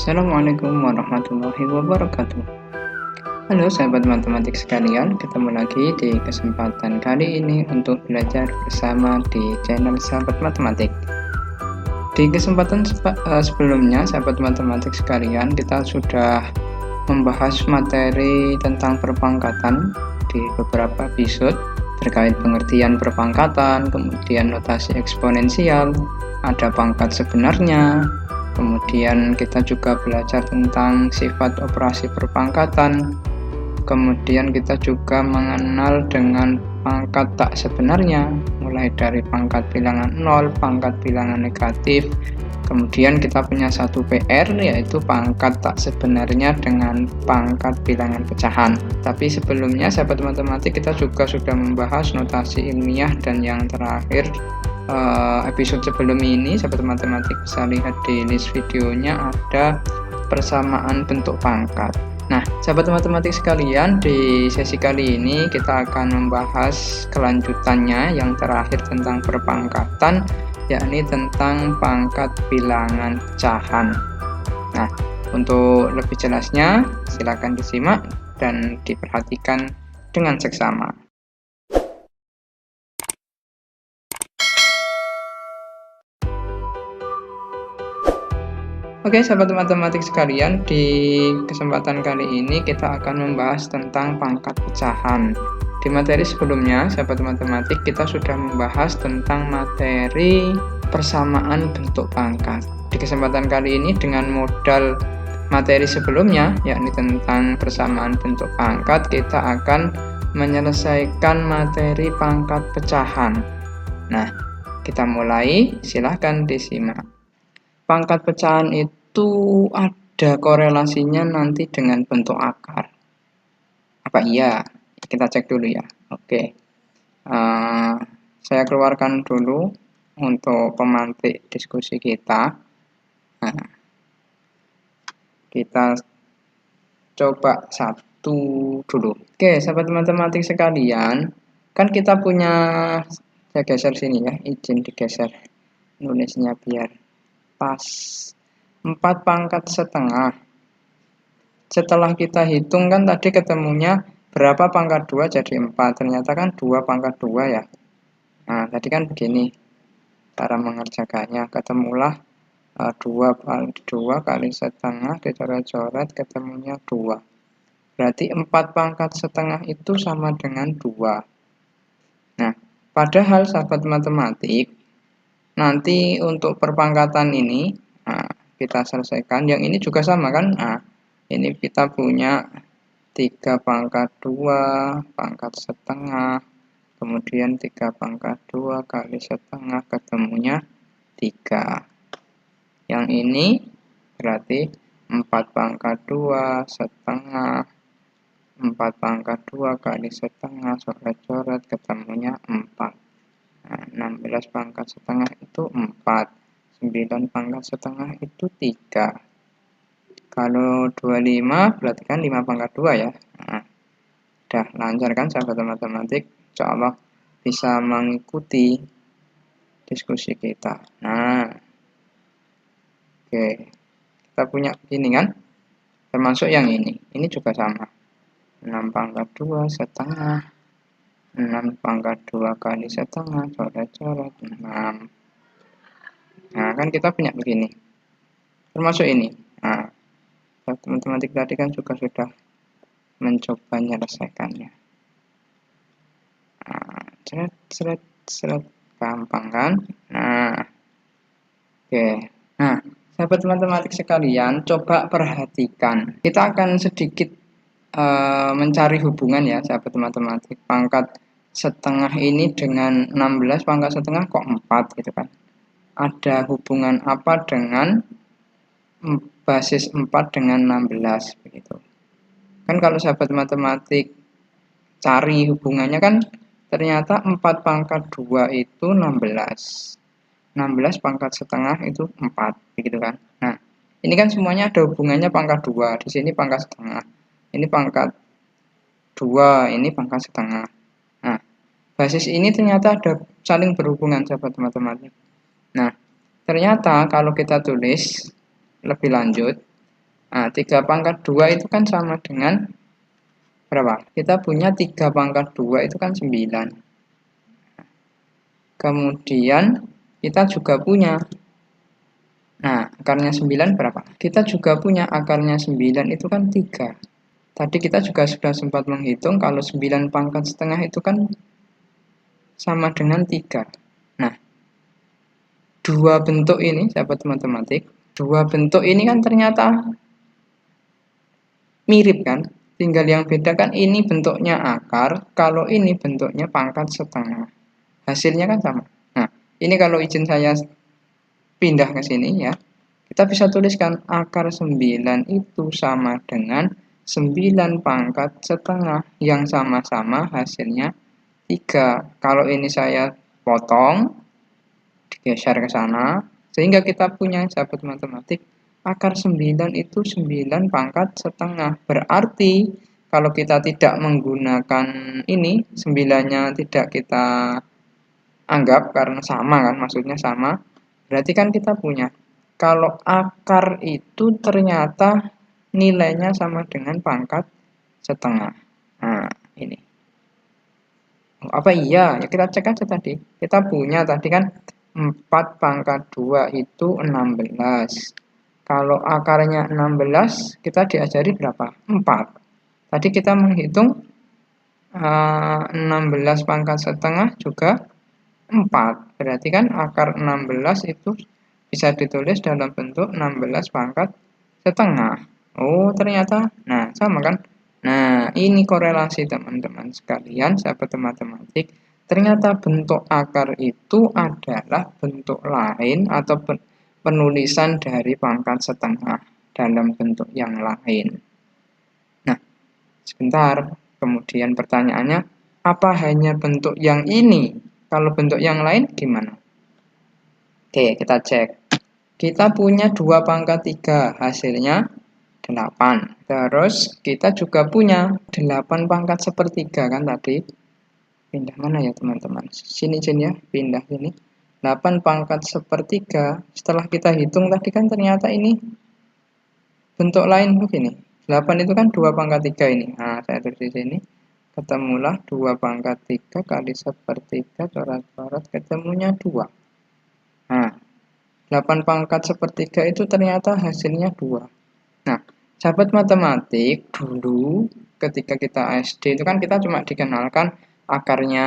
Assalamualaikum warahmatullahi wabarakatuh. Halo sahabat matematik sekalian, ketemu lagi di kesempatan kali ini untuk belajar bersama di channel Sahabat Matematik. Di kesempatan sebelumnya, sahabat matematik sekalian, kita sudah membahas materi tentang perpangkatan di beberapa episode terkait pengertian perpangkatan, kemudian notasi eksponensial, ada pangkat sebenarnya. Kemudian kita juga belajar tentang sifat operasi perpangkatan. Kemudian kita juga mengenal dengan pangkat tak sebenarnya, mulai dari pangkat bilangan 0, pangkat bilangan negatif. Kemudian kita punya satu PR, yaitu pangkat tak sebenarnya dengan pangkat bilangan pecahan. Tapi sebelumnya sahabat matematik, kita juga sudah membahas notasi ilmiah, dan yang terakhir episode sebelum ini sahabat matematik bisa lihat di list videonya ada persamaan bentuk pangkat. Nah, sahabat matematik sekalian, di sesi kali ini kita akan membahas kelanjutannya yang terakhir tentang perpangkatan, yakni tentang pangkat bilangan pecahan. Nah, untuk lebih jelasnya silakan disimak dan diperhatikan dengan seksama. Oke, sahabat matematik sekalian, di kesempatan kali ini kita akan membahas tentang pangkat pecahan. Di materi sebelumnya, sahabat matematik, kita sudah membahas tentang materi persamaan bentuk pangkat. Di kesempatan kali ini dengan modal materi sebelumnya, yakni tentang persamaan bentuk pangkat, kita akan menyelesaikan materi pangkat pecahan. Nah, kita mulai, silahkan disimak. Pangkat pecahan itu ada korelasinya nanti dengan bentuk akar. Apa iya? Kita cek dulu ya. Oke. Saya keluarkan dulu untuk pemantik diskusi kita. Nah, kita coba satu dulu. Oke, sahabat matematik sekalian, kan kita punya, saya geser sini ya, izin digeser nulisnya biar pas. 4 pangkat setengah. Setelah kita hitung kan tadi ketemunya berapa pangkat 2 jadi 4. Ternyata kan 2 pangkat 2 ya. Nah, tadi kan begini cara mengerjakannya. Ketemulah 2 kali setengah dicoret-coret, ketemunya 2. Berarti 4 pangkat setengah itu sama dengan 2. Nah, padahal sahabat matematik, nanti untuk perpangkatan ini, kita selesaikan. Yang ini juga sama kan? Nah, ini kita punya 3 pangkat 2 pangkat setengah, kemudian 3 pangkat 2 kali setengah, ketemunya 3. Yang ini berarti 4 pangkat 2 setengah, 4 pangkat 2 kali setengah, coret-coret, ketemunya 4. Nah, 16 pangkat setengah itu 4. 9 pangkat setengah itu 3. Kalau 25 berarti kan 5 pangkat 2 ya. Nah, udah lancar kan sahabat matematik? Insya Allah bisa mengikuti diskusi kita. Nah, oke. Kita punya ini kan? Termasuk yang ini. Ini juga sama. 6 pangkat 2 setengah. 6 pangkat 2 kali setengah, coret-coret, 6. Nah, kan kita punya begini. Termasuk ini. Nah, matematik tadi kan juga sudah mencoba menyelesaikannya. Nah, seret, gampang kan? Nah, oke. Nah, sahabat matematik sekalian, coba perhatikan. Kita akan sedikit mencari hubungan ya, sahabat matematik. Pangkat setengah ini dengan 16 pangkat setengah kok 4 gitu kan? Ada hubungan apa dengan basis 4 dengan 16 begitu. Kan kalau sahabat matematik cari hubungannya kan ternyata 4 pangkat 2 itu 16. 16 pangkat setengah itu 4 begitu kan. Nah, ini kan semuanya ada hubungannya pangkat 2. Di sini pangkat setengah. Ini pangkat 2, ini pangkat setengah. Nah, basis ini ternyata ada saling berhubungan sahabat matematik. Nah, ternyata kalau kita tulis lebih lanjut, Nah, 3 pangkat 2 itu kan sama dengan berapa? Kita punya 3 pangkat 2 itu kan 9. Kemudian kita juga punya, nah akarnya 9 berapa? Kita juga punya akarnya 9 itu kan 3. Tadi kita juga sudah sempat menghitung kalau 9 pangkat setengah itu kan sama dengan 3. Nah, dua bentuk ini, sahabat matematik, dua bentuk ini kan ternyata mirip kan? Tinggal yang beda kan ini bentuknya akar, kalau ini bentuknya pangkat setengah. Hasilnya kan sama. Nah, ini kalau izin saya pindah ke sini ya, kita bisa tuliskan akar 9 itu sama dengan 9 pangkat setengah yang sama-sama hasilnya 3. Kalau ini saya potong, digeser ke sana, sehingga kita punya, sahabat matematik, akar 9 itu 9 pangkat setengah. Berarti kalau kita tidak menggunakan ini, 9-nya tidak kita anggap karena sama kan, maksudnya sama, berarti kan kita punya, kalau akar itu ternyata nilainya sama dengan pangkat setengah. Nah, ini. Apa iya? Ya kita cek aja tadi. Kita punya tadi kan 4 pangkat 2 itu 16. Kalau akarnya 16, kita diajari berapa? 4. Tadi kita menghitung 16 pangkat setengah juga 4. Berarti kan akar 16 itu bisa ditulis dalam bentuk 16 pangkat setengah. Oh, ternyata. Nah, sama kan? Nah, ini korelasi teman-teman sekalian, sahabat matematik. Ternyata bentuk akar itu adalah bentuk lain atau penulisan dari pangkat setengah dalam bentuk yang lain. Nah, sebentar. Kemudian pertanyaannya, apa hanya bentuk yang ini? Kalau bentuk yang lain gimana? Oke, kita cek. Kita punya 2 pangkat 3, hasilnya 8. Terus kita juga punya 8 pangkat sepertiga kan tadi. Pindah mana ya teman-teman? Sini ya, pindah sini. 8 pangkat sepertiga. Setelah kita hitung tadi kan ternyata ini bentuk lain begini. 8 itu kan 2 pangkat 3 ini. Nah, saya tulis di sini. Ketemulah 2 pangkat 3 kali sepertiga, coret-coret, ketemunya 2. Nah, 8 pangkat sepertiga itu ternyata hasilnya 2. Nah, sahabat matematik, dulu ketika kita SD itu kan kita cuma dikenalkan akarnya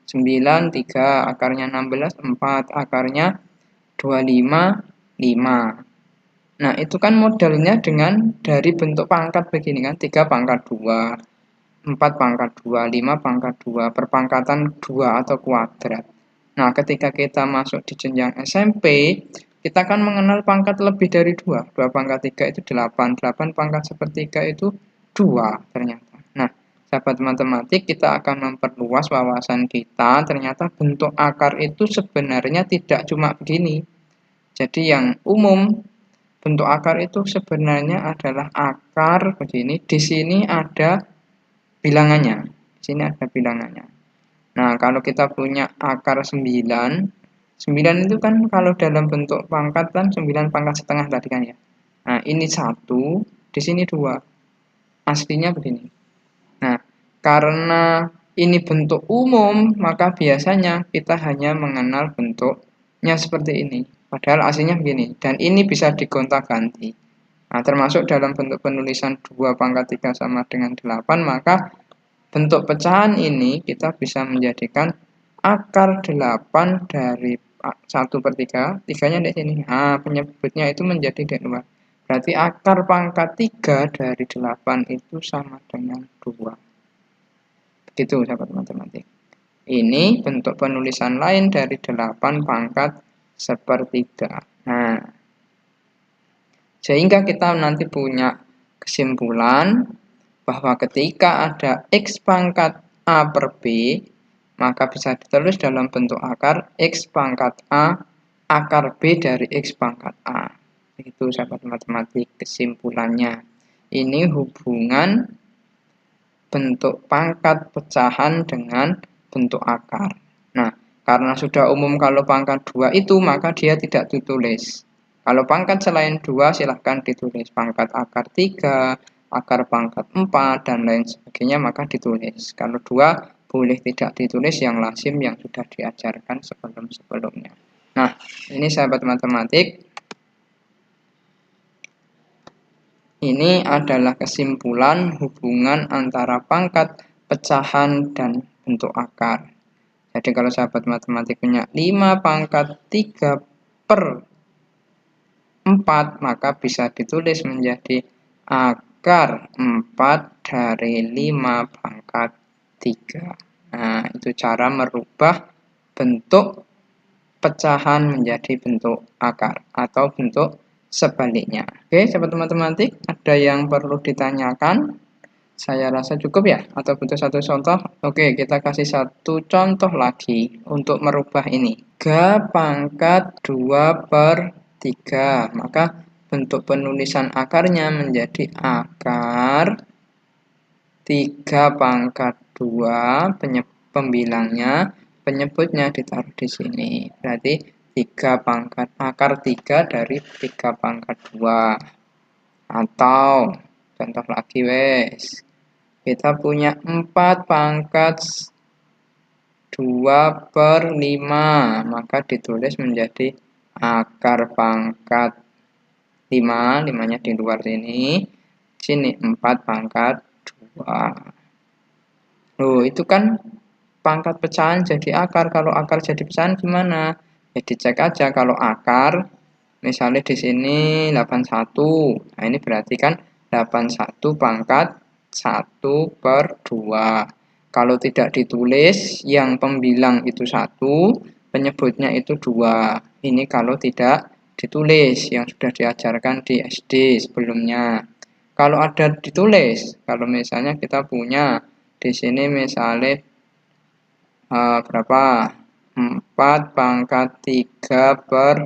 9, 3, akarnya 16, 4, akarnya 25, 5. Nah, itu kan modelnya dengan dari bentuk pangkat begini kan, 3 pangkat 2, 4 pangkat 2, 5 pangkat 2, perpangkatan 2 atau kuadrat. Nah, ketika kita masuk di jenjang SMP, kita kan mengenal pangkat lebih dari 2. 2 pangkat 3 itu 8. 8 pangkat sepertiga itu 2 ternyata. Nah, sahabat matematik, kita akan memperluas wawasan kita. Ternyata bentuk akar itu sebenarnya tidak cuma begini. Jadi yang umum, bentuk akar itu sebenarnya adalah akar begini. Di sini ada bilangannya. Di sini ada bilangannya. Nah, kalau kita punya akar 9, 9 itu kan kalau dalam bentuk pangkat kan 9 pangkat setengah tadi kan ya. Nah, ini 1, di sini 2. Aslinya begini. Nah, karena ini bentuk umum, maka biasanya kita hanya mengenal bentuknya seperti ini. Padahal aslinya begini. Dan ini bisa digonta-ganti. Nah, termasuk dalam bentuk penulisan 2 pangkat 3 sama dengan 8, maka bentuk pecahan ini kita bisa menjadikan akar 8 dari 1/3, 3-nya di sini. Nah, penyebutnya itu menjadi D2. Berarti akar pangkat 3 dari 8 itu sama dengan 2. Begitu, sahabat matematik. Ini bentuk penulisan lain dari 8 pangkat sepertiga. Nah, sehingga kita nanti punya kesimpulan bahwa ketika ada X pangkat A per B, maka bisa ditulis dalam bentuk akar X pangkat A akar B dari X pangkat A. Itu sahabat matematik kesimpulannya. Ini hubungan bentuk pangkat pecahan dengan bentuk akar. Nah, karena sudah umum kalau pangkat 2 itu, maka dia tidak ditulis. Kalau pangkat selain 2 silahkan ditulis pangkat akar 3, akar pangkat 4, dan lain sebagainya maka ditulis. Kalau 2 boleh tidak ditulis yang lazim yang sudah diajarkan sebelum-sebelumnya. Nah, ini sahabat matematik. Ini adalah kesimpulan hubungan antara pangkat, pecahan, dan bentuk akar. Jadi kalau sahabat matematik punya 5 pangkat 3 per 4, maka bisa ditulis menjadi akar 4 dari 5 pangkat 3. Nah, itu cara merubah bentuk pecahan menjadi bentuk akar atau bentuk sebaliknya. Oke, sahabat matematik, ada yang perlu ditanyakan? Saya rasa cukup ya, atau butuh satu contoh? Oke, kita kasih satu contoh lagi untuk merubah ini. 3 pangkat 2 per 3, maka bentuk penulisan akarnya menjadi akar 3 pangkat 2, pembilangnya, penyebutnya ditaruh di sini. Berarti 3 pangkat akar 3 dari 3 pangkat 2. Atau contoh lagi wes. Kita punya 4 pangkat 2 per 5, maka ditulis menjadi akar pangkat 5, 5-nya di luar sini. Sini 4 pangkat 2. Loh, itu kan pangkat pecahan jadi akar. Kalau akar jadi pecahan gimana? Ya dicek aja kalau akar misalnya di sini 81. Nah, ini berarti kan 81 pangkat 1 per 2. Kalau tidak ditulis yang pembilang itu 1, penyebutnya itu 2. Ini kalau tidak ditulis yang sudah diajarkan di SD sebelumnya. Kalau ada ditulis, kalau misalnya kita punya di sini misalnya berapa? 4 pangkat 3 per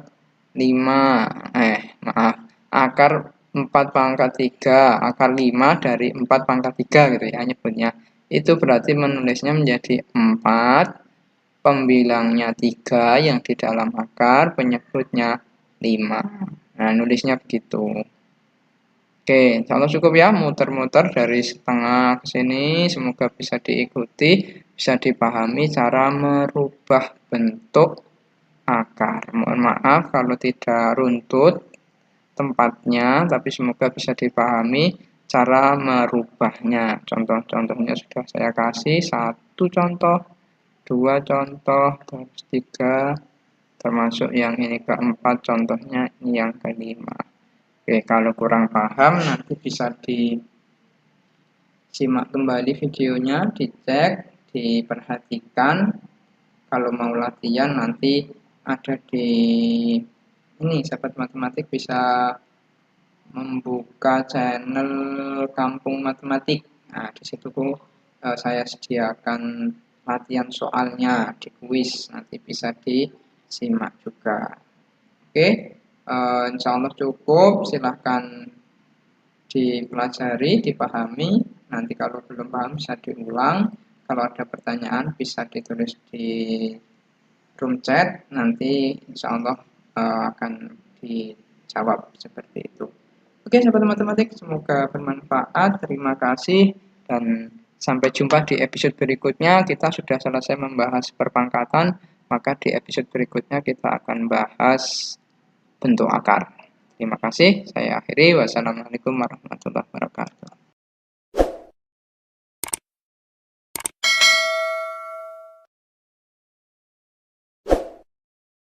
5. Maaf. Akar 4 pangkat 3, akar 5 dari 4 pangkat 3 gitu ya nyebutnya. Itu berarti menulisnya menjadi 4, pembilangnya 3 yang di dalam akar, penyebutnya 5. Nah, nulisnya begitu. Oke, kalau cukup ya muter-muter dari setengah ke sini, semoga bisa diikuti, bisa dipahami cara merubah bentuk akar. Mohon maaf kalau tidak runtut tempatnya, tapi semoga bisa dipahami cara merubahnya. Contoh-contohnya sudah saya kasih, 1 contoh, 2 contoh, terus 3, termasuk yang ini keempat contohnya, ini yang kelima. Oke, kalau kurang paham nanti bisa disimak kembali videonya, dicek, diperhatikan. Kalau mau latihan nanti ada di ini, sahabat matematik bisa membuka channel Kampung Matematik. Nah, di situ saya sediakan latihan soalnya di kuis, nanti bisa disimak juga. Oke, insya Allah cukup. Silahkan dipelajari, dipahami. Nanti kalau belum paham bisa diulang. Kalau ada pertanyaan bisa ditulis di room chat. Nanti insya Allah akan dijawab seperti itu. Oke, sahabat matematik, semoga bermanfaat. Terima kasih dan sampai jumpa di episode berikutnya. Kita sudah selesai membahas perpangkatan, maka di episode berikutnya kita akan bahas bentuk akar. Terima kasih, saya akhiri. Wassalamualaikum warahmatullahi wabarakatuh.